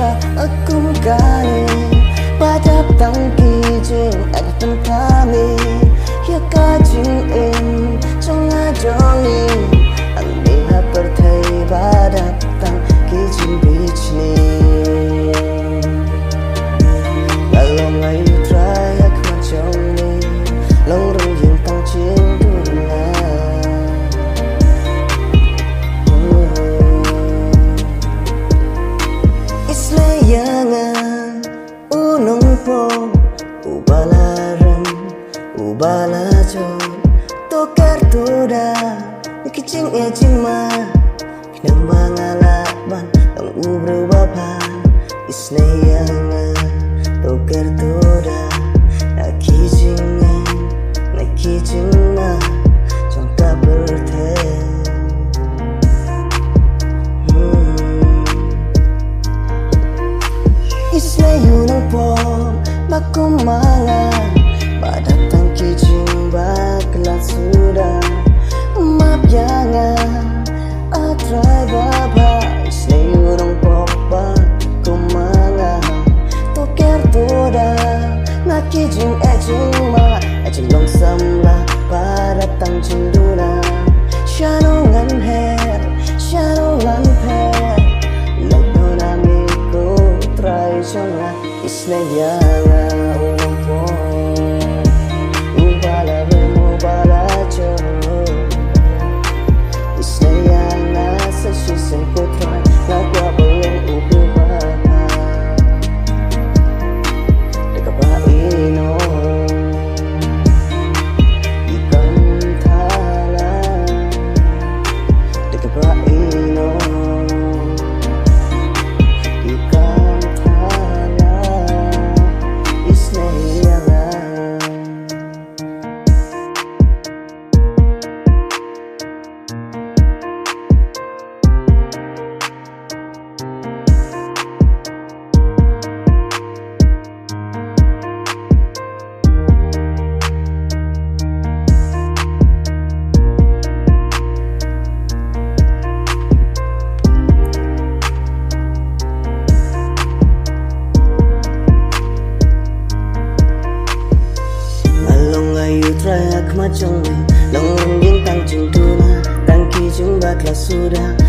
sudah aku kani pada tangki jing akan kami ya kajing in jonga jongi andi pertai pada tangki jing beach ni lalu ngayu try ak macam ni long rong yang tang jing ubalajo tokar toda kicing ejing ma kinang mangalaban ang ubro bapan isnayanga tokar toda nakijing na jangka berte isnayunang po makumangan pada tangki jimba kelas sudah maaf jangan atrai baba isne urang popa kumanga toker toda ngaki jing ejing long samla pada tang cinduna shanongan her lagnona miko try jonga isne jangan urang po try ak macam ni long ring tang cintuna tangki jumba kelas sudah